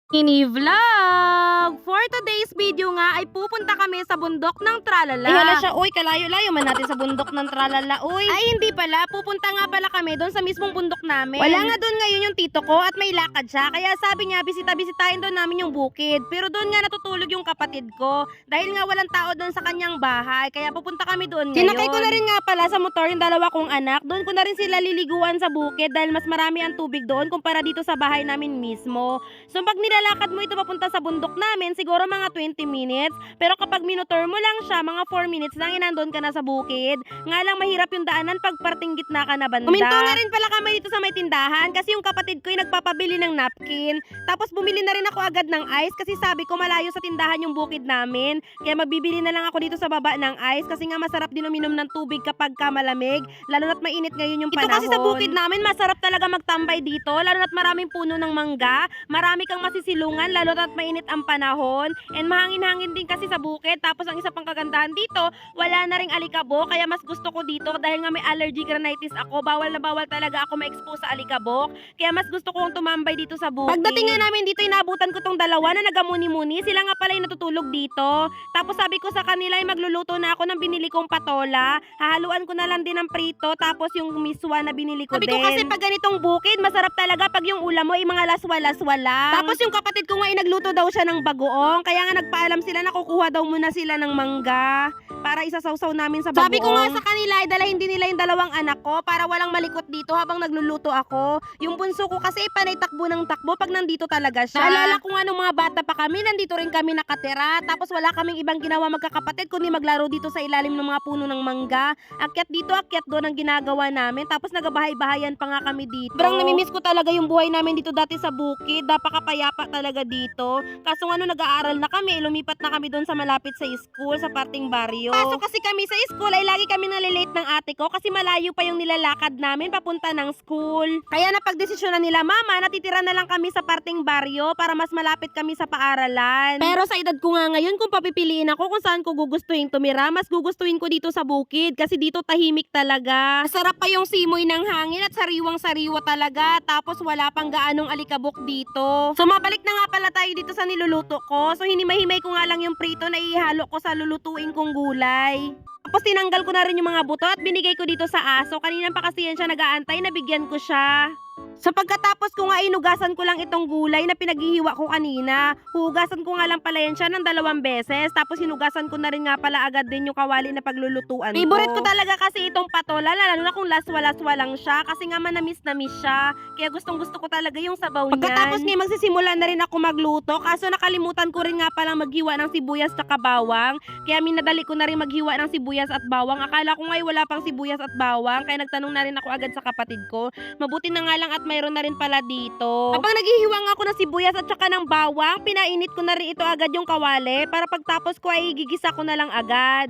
Mini-vlog! For today's video nga ay pupunta kami sa bundok ng Tralala. Ay hala siya, uy, kalayo-layo man natin sa bundok ng Tralala, uy. Ay hindi pala, pupunta nga pala kami doon sa mismong bundok namin. Wala nga doon ngayon yung tito ko at may lakad siya. Kaya sabi niya, bisita-bisitahin doon namin yung bukid. Pero doon nga natutulog yung kapatid ko. Dahil nga walang tao doon sa kanyang bahay. Kaya pupunta kami doon ngayon. Sinakay ko na rin nga pala sa motor yung dalawa kong anak. Doon ko na rin sila liliguan sa bukid dahil mas marami ang tubig doon kumpara dito sa bahay namin mismo. So pag nilalakad mo ito papunta sa bundok namin, siguro mga 20 minutes. Pero kapag minotor mo lang siya, mga 4 minutes lang inandun ka na sa bukid. Nga lang mahirap yung daanan pag parting gitna ka na banda. Huminto nga rin pala kami dito sa may tindahan kasi yung kapatid ko ay nagpapabili ng napkin. Tapos bumili na rin ako agad ng ice kasi sabi ko malayo sa tindahan yung bukid namin. Kaya mabibili na lang ako dito sa baba ng ice kasi nga masarap din uminom ng tubig kapag ka malamig. Lalo na't mainit ngayon yung panahon. Ito kasi sa bukid namin, masarap talaga magtambay dito. Lalo na't maraming puno ng mangga. Marami kang masisilungan, lalo na't mainit ang panahon. And mahangin-hangin din kasi sa bukid. Tapos ang isa pang kagandahan dito, wala na ring alikabok. Kaya mas gusto ko dito dahil nga may allergic rhinitis ako. Bawal na bawal talaga ako ma-expose sa alikabok. Kaya mas gusto kong tumambay dito sa bukid. Pagdating nga namin dito, inabutan ko tong dalawa na nagamuni-muni. Sila nga pala yung natutulog dito. Tapos sabi ko sa kanila ay magluluto na ako ng binili kong patola. Hahaluan ko na lang din ng prito. Tapos yung miswa na binili ko Sabi din. ko kasi pag ganitong bukid, masarap talaga pag yung ulam mo ay mga laswa-laswa lang. Tapos yung kapatid ko nga ay nagluto daw siya ng bagoong. Kaya nga nagpaalam sila na kukuha daw muna sila ng mangga para isasawsaw namin sa bagoong. Sabi ko nga sa kanila ay dalahin din nila yung dalawang anak ko para walang malikot dito habang nagluluto ako. Yung bunso ko kasi panay takbo ng takbo pag nandito talaga siya. Naalala ko nga nung mga bata pa kami, nandito rin kami nakatira. Tapos wala kaming ibang ginawa magkakapatid kundi maglaro dito sa ilalim ng mga puno ng mangga. Akyat dito, akyat doon ang ginagawa namin. Tapos nagabahay-bahayan pa nga kami dito. Sobrang namimiss ko talaga yung buhay namin dito dati sa bukid. Napakapayapa talaga dito. Kaso nga nung nag-aaral na kami, lumipat na kami doon sa malapit sa school, sa parting baryo. Pasok kasi kami sa school ay lagi kami nalilate ng ate ko kasi malayo pa yung nilalakad namin papunta ng school. Kaya napagdesisyon na nila mama, natitira na lang kami sa parting baryo para mas malapit kami sa paaralan. Pero sa edad ko nga ngayon, kung papipiliin ako kung saan ko gugustuhin tumira, mas gugustuhin ko dito sa bukid kasi dito tahimik talaga. Masarap pa yung simoy ng hangin at sariwang-sariwa talaga. Tapos wala pang gaanong alikabok dito. So mabalik na nga pala tayo dito sa niluluto ko. So hinimay-himay ko nga lang yung prito na ihalo ko sa lulutuin kong gulay. Tapos tinanggal ko na rin yung mga buto at binigay ko dito sa aso. Kanina pa kasi yan siya nag-aantay, nabigyan ko siya. So pagkatapos ko nga inugasan ko lang itong gulay na pinaghihiwa ko kanina. Hugasan ko nga lang pala yan siya ng 2 beses. Tapos hinugasan ko na rin nga pala agad din yung kawali na paglulutuan ko. Favorite ko talaga kasi itong patola, lalo na kung laswa-laswa lang siya kasi nga manamis-namis siya. Kaya gustong-gusto ko talaga yung sabaw niyan. Pagkatapos nga magsisimula na rin ako magluto, kaso nakalimutan ko rin nga palang maghiwa ng sibuyas at bawang. Kaya minadali ko na rin maghiwa ng sibuyas at bawang. Akala ko nga wala pang sibuyas at bawang, kaya nagtanong na rin ako agad sa kapatid ko. Mabuti na nga lang at mayroon na rin pala dito. Habang naghihiwa nga ako ng sibuyas at saka ng bawang, pinainit ko na rin ito agad yung kawali para pagtapos ko ay gigisa ko na lang agad.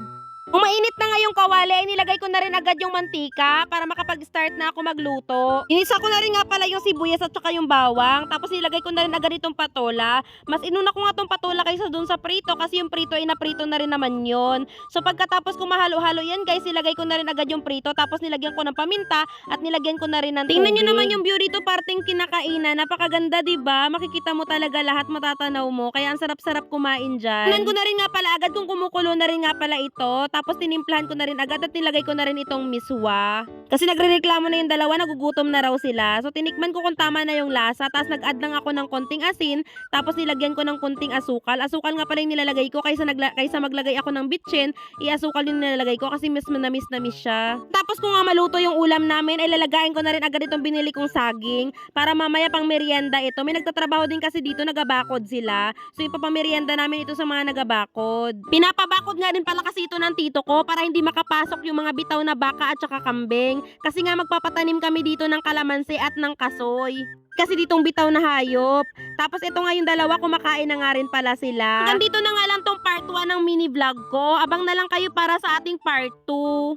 Kung mainit na nga yung kawali, ay nilagay ko na rin agad yung mantika para makapag-start na ako magluto. Inisa ko na rin nga pala yung sibuyas at saka yung bawang. Tapos nilagay ko na rin agad itong patola. Mas inuna ko nga itong patola kaysa dun sa prito kasi yung prito ay naprito na rin naman yun. So pagkatapos ko mahalo-halo yan guys, nilagay ko na rin agad yung prito. Tapos nilagyan ko ng paminta at nilagyan ko na rin ng tubig. Tingnan nyo naman yung view dito, parting kinakainan. Napakaganda, diba? Makikita mo talaga lahat, matatanaw mo. Kaya ang sarap-sarap kumain dyan. Tingnan ko na rin nga pala agad kung kumukulo na rin nga pala ito. Tapos tinimplahan ko na rin agad at nilagay ko na rin itong miswa. Kasi nagrereklamo na yung dalawa, nagugutom na raw sila. So tinikman ko kung tama na yung lasa. Tapos nag-add lang ako ng konting asin. Tapos nilagyan ko ng konting asukal. Asukal nga pala yung nilalagay ko kaysa maglagay ako ng bitchin. Iasukal yung nilalagay ko kasi mas manamis-namis siya. Tapos kung nga maluto yung ulam namin, ay lalagayin ko na rin agad itong binili kong saging. Para mamaya pang merienda ito. May nagtatrabaho din kasi dito, nagabakod sila. So ipapamerienda namin ito sa mga nagabakod. Pinapabakod nga din pala kasi ito ng tito ko para hindi makapasok yung mga bitaw na baka at saka kambing. Kasi nga magpapatanim kami dito ng kalamansi at ng kasoy. Kasi ditong bitaw na hayop. Tapos ito nga yung dalawa, kumakain na nga rin pala sila. Hanggang dito na nga lang tong part 1 ng mini vlog ko. Abang na lang kayo para sa ating part 2.